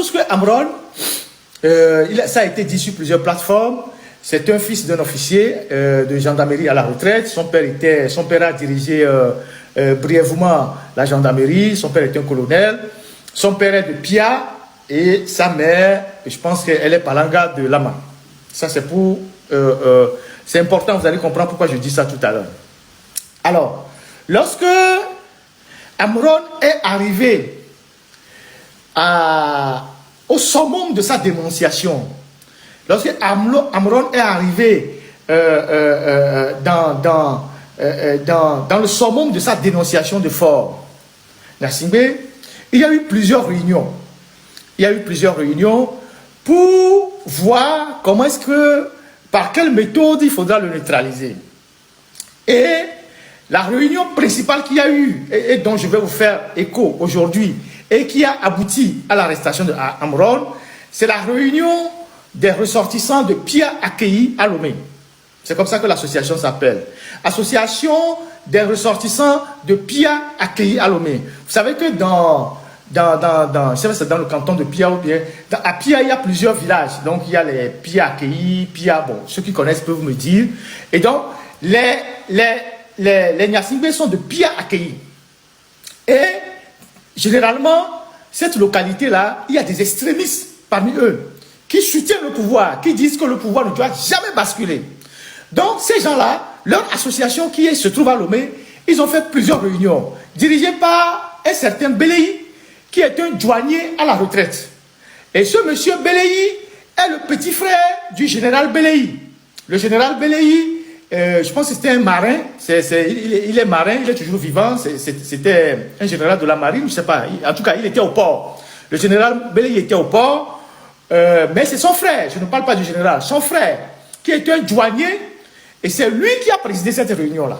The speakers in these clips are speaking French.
tout ce que Amron, ça a été dit sur plusieurs plateformes. C'est un fils d'un officier de gendarmerie à la retraite. Son père a dirigé brièvement la gendarmerie. Son père était un colonel. Son père est de Pia et sa mère, je pense qu'elle est Palanga de Lama. Ça, c'est pour... c'est important, vous allez comprendre pourquoi je dis ça tout à l'heure. Alors, lorsque Amron est arrivé au summum de sa dénonciation, lorsque Amron est arrivé dans le summum de sa dénonciation de Fort Gnassingbé, il y a eu plusieurs réunions. Il y a eu plusieurs réunions pour voir comment est-ce que, par quelle méthode il faudra le neutraliser. Et la réunion principale qu'il y a eu, et dont je vais vous faire écho aujourd'hui, et qui a abouti à l'arrestation de Amron, c'est la réunion des ressortissants de Pia accueillis à Lomé. C'est comme ça que l'association s'appelle. Association des ressortissants de Pia accueillis à Lomé. Vous savez que je sais pas si c'est dans le canton de Pia ou bien, à Pia il y a plusieurs villages. Donc il y a les Pia accueillis, Pia, bon, ceux qui connaissent peuvent me dire. Et donc les Gnassingbé sont de Pia accueillis. Et généralement, cette localité-là, il y a des extrémistes parmi eux qui soutiennent le pouvoir, qui disent que le pouvoir ne doit jamais basculer. Donc ces gens-là, leur association qui se trouve à Lomé, ils ont fait plusieurs réunions dirigées par un certain Beleï, qui est un douanier à la retraite. Et ce monsieur Beleï est le petit frère du général Beleï. Le général Beleï, je pense que c'était un marin, il est marin, il est toujours vivant, c'était un général de la marine, je ne sais pas, en tout cas il était au port. Le général Beleï était au port, mais c'est son frère, je ne parle pas du général, son frère, qui était un douanier, et c'est lui qui a présidé cette réunion-là.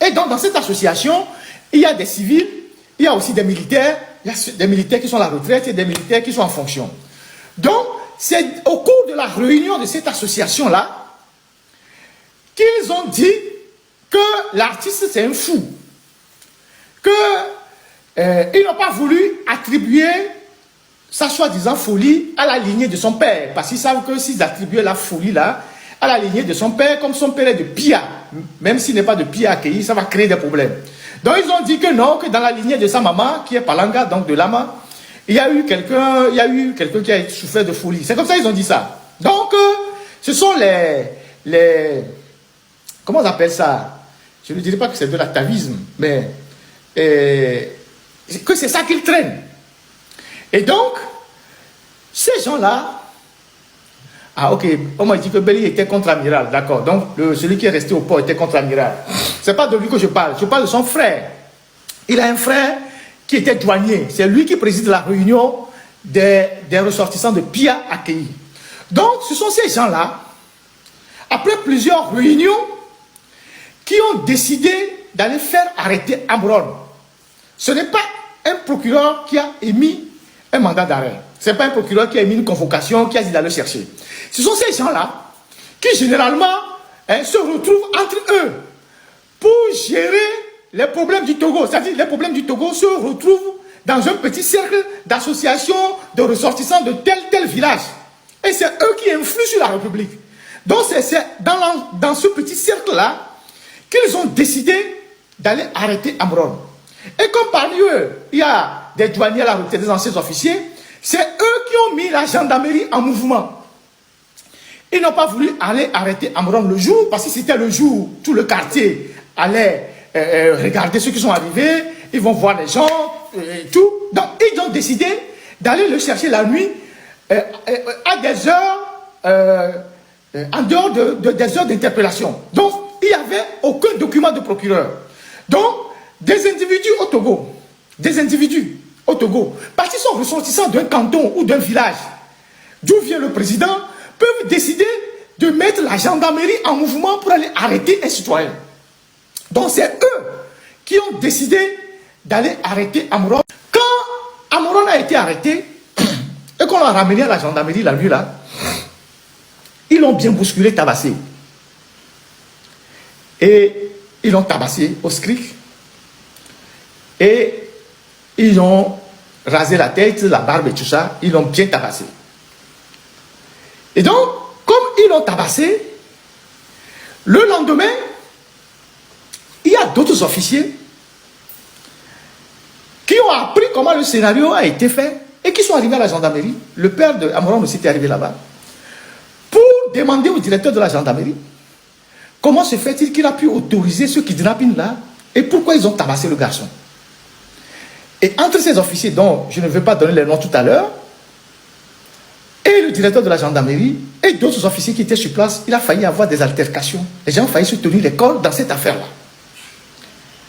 Et donc dans cette association, il y a des civils, il y a aussi des militaires, il y a des militaires qui sont à la retraite et des militaires qui sont en fonction. Donc, c'est au cours de la réunion de cette association-là qu'ils ont dit que l'artiste c'est un fou. Qu'ils n'ont pas voulu attribuer sa soi-disant folie à la lignée de son père. Parce qu'ils savent que s'ils attribuaient la folie-là à la lignée de son père, comme son père est de Pia, même s'il n'est pas de Pia accueilli, ça va créer des problèmes. Donc ils ont dit que non, que dans la lignée de sa maman, qui est Palanga, donc de Lama, il y a eu quelqu'un qui a souffert de folie. C'est comme ça qu'ils ont dit ça. Donc, ce sont comment on appelle ça? Je ne dirais pas que c'est de l'atavisme, mais que c'est ça qu'ils traînent. Et donc, ces gens-là, ah ok, on m'a dit que Beleï était contre-amiral, d'accord. Donc, celui qui est resté au port était contre-amiral. Ce n'est pas de lui que je parle de son frère. Il a un frère qui était douanier. C'est lui qui préside la réunion des ressortissants de Pia accueillis. Donc, ce sont ces gens-là, après plusieurs réunions, qui ont décidé d'aller faire arrêter Amron. Ce n'est pas un procureur qui a émis un mandat d'arrêt. Ce n'est pas un procureur qui a émis une convocation, qui a dit d'aller chercher. Ce sont ces gens-là qui, généralement, se retrouvent entre eux pour gérer les problèmes du Togo. C'est-à-dire les problèmes du Togo se retrouvent dans un petit cercle d'associations de ressortissants de tel village. Et c'est eux qui influent sur la République. Donc c'est dans ce petit cercle-là qu'ils ont décidé d'aller arrêter Amron. Et comme parmi eux, il y a des douaniers à la retraite, des anciens officiers, c'est eux qui ont mis la gendarmerie en mouvement. Ils n'ont pas voulu aller arrêter Amron le jour, parce que c'était le jour où tout le quartier allait regarder ceux qui sont arrivés, ils vont voir les gens, et tout. Donc ils ont décidé d'aller le chercher la nuit, à des heures, en dehors des heures d'interpellation. Donc il n'y avait aucun document de procureur. Donc des individus au Togo, parce qu'ils sont ressortissants d'un canton ou d'un village, d'où vient le président, peuvent décider de mettre la gendarmerie en mouvement pour aller arrêter un citoyen. Donc c'est eux qui ont décidé d'aller arrêter Amron. Quand Amron a été arrêté et qu'on l'a ramené à la gendarmerie la nuit là, ils l'ont bien bousculé, tabassé. Et ils l'ont tabassé au scric. Et ils ont rasé la tête, la barbe et tout ça. Ils l'ont bien tabassé. Et donc, comme ils l'ont tabassé, le lendemain, il y a d'autres officiers qui ont appris comment le scénario a été fait et qui sont arrivés à la gendarmerie. Le père de Amoron aussi était arrivé là-bas pour demander au directeur de la gendarmerie comment se fait-il qu'il a pu autoriser ce kidnapping là et pourquoi ils ont tabassé le garçon. Et entre ces officiers dont je ne vais pas donner les noms tout à l'heure et le directeur de la gendarmerie et d'autres officiers qui étaient sur place, il a failli y avoir des altercations. Les gens ont failli se tenir les cols dans cette affaire-là.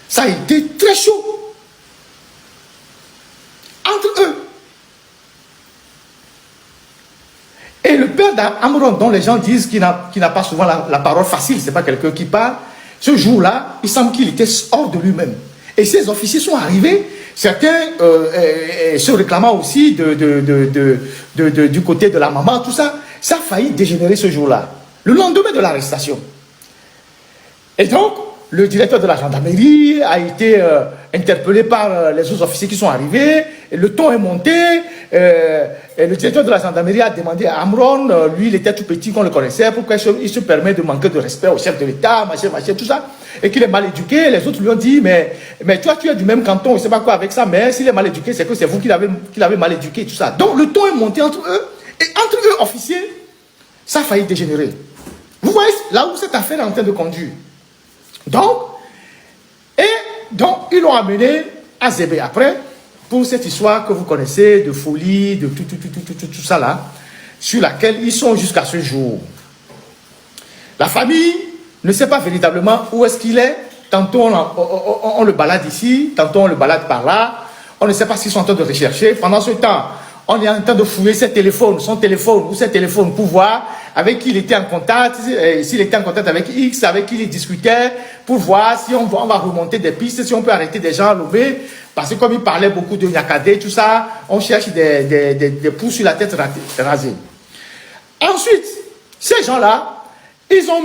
Ça a été très chaud entre eux. Et le père d'Amron, dont les gens disent qu'il n'a pas souvent la parole facile, ce n'est pas quelqu'un qui parle, ce jour-là, il semble qu'il était hors de lui-même. Et ces officiers sont arrivés, certains se réclamant aussi du côté de la maman, tout ça. Ça a failli dégénérer ce jour-là, le lendemain de l'arrestation. Et donc, le directeur de la gendarmerie a été interpellé par les autres officiers qui sont arrivés. Et le ton est monté. Et le directeur de la gendarmerie a demandé à Amron, lui il était tout petit, qu'on le connaissait, pourquoi il se permet de manquer de respect au chef de l'État, machin, tout ça. Et qu'il est mal éduqué. Les autres lui ont dit, mais toi tu es du même canton, je ne sais pas quoi avec ça, mais s'il est mal éduqué, c'est que c'est vous qui l'avez mal éduqué, tout ça. Donc le ton est monté entre eux. Et entre eux, officiers, ça a failli dégénérer. Vous voyez là où cette affaire est en train de conduire. Donc, ils l'ont amené à Zébé après, pour cette histoire que vous connaissez, de folie, de tout ça là, sur laquelle ils sont jusqu'à ce jour. La famille ne sait pas véritablement où est-ce qu'il est. Tantôt on le balade ici, tantôt on le balade par là. On ne sait pas ce qu'ils sont en train de rechercher. Pendant ce temps, on est en train de fouiller son téléphone pour voir avec qui il était en contact, s'il était en contact avec X, avec qui il discutait, pour voir si on va remonter des pistes, si on peut arrêter des gens à Lomé. Parce que comme il parlait beaucoup de Nyakadé, tout ça, on cherche des poux sur la tête rasée. Ensuite, ces gens-là, ils ont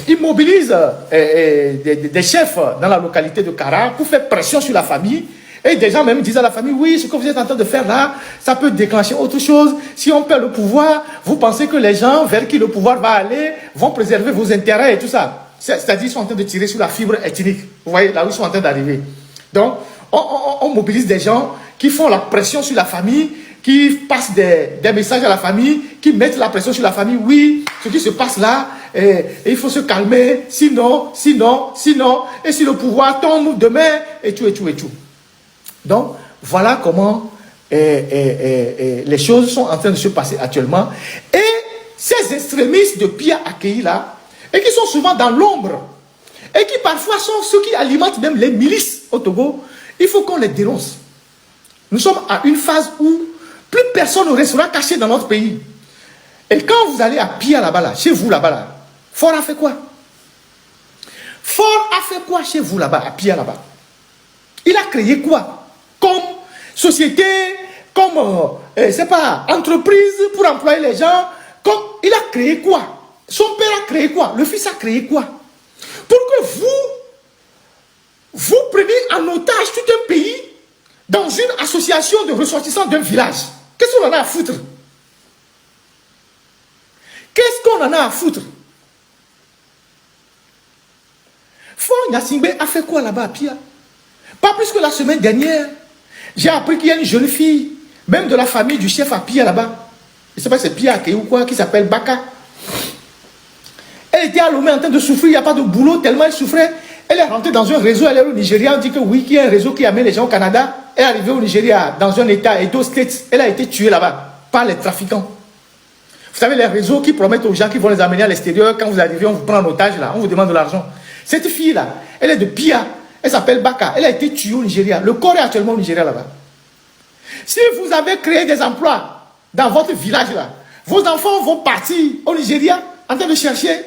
ils mobilisent des chefs dans la localité de Kara pour faire pression sur la famille. Et des gens même disent à la famille, oui, ce que vous êtes en train de faire là, ça peut déclencher autre chose. Si on perd le pouvoir, vous pensez que les gens vers qui le pouvoir va aller vont préserver vos intérêts et tout ça. C'est-à-dire qu'ils sont en train de tirer sur la fibre ethnique. Vous voyez, là où ils sont en train d'arriver. Donc, on mobilise des gens qui font la pression sur la famille, qui passent des messages à la famille, qui mettent la pression sur la famille. Oui, ce qui se passe là, et il faut se calmer, sinon, et si le pouvoir tombe demain, et tout. Donc, voilà comment les choses sont en train de se passer actuellement. Et ces extrémistes de Pia Akei là, et qui sont souvent dans l'ombre, et qui parfois sont ceux qui alimentent même les milices au Togo, il faut qu'on les dénonce. Nous sommes à une phase où plus personne ne restera caché dans notre pays. Et quand vous allez à Pia là-bas, chez vous là-bas, là, Fort a fait quoi? Fort a fait quoi chez vous là-bas, à Pia là-bas? Il a créé quoi? Comme société, comme, c'est pas, entreprise pour employer les gens. Comme, il a créé quoi? Son père a créé quoi? Le fils a créé quoi? Pour que vous preniez en otage tout un pays dans une association de ressortissants d'un village. Qu'est-ce qu'on en a à foutre? Qu'est-ce qu'on en a à foutre? Fort Gnassingbé a fait quoi là-bas à Pia? Pas plus que la semaine dernière. J'ai appris qu'il y a une jeune fille, même de la famille du chef à Pia là-bas. Je ne sais pas si c'est Pia ou quoi, qui s'appelle Baka. Elle était à Lomé en train de souffrir, il n'y a pas de boulot, tellement elle souffrait. Elle est rentrée dans un réseau, elle est au Nigeria, on dit que oui, qu'il y a un réseau qui amène les gens au Canada. Elle est arrivée au Nigeria, dans un état, Edo State. Elle a été tuée là-bas, par les trafiquants. Vous savez, les réseaux qui promettent aux gens qui vont les amener à l'extérieur, quand vous arrivez, on vous prend en otage là, on vous demande de l'argent. Cette fille-là, elle est de Pia. Elle s'appelle Baka. Elle a été tuée au Nigeria. Le corps est actuellement au Nigeria là-bas. Si vous avez créé des emplois dans votre village là, vos enfants vont partir au Nigeria en train de chercher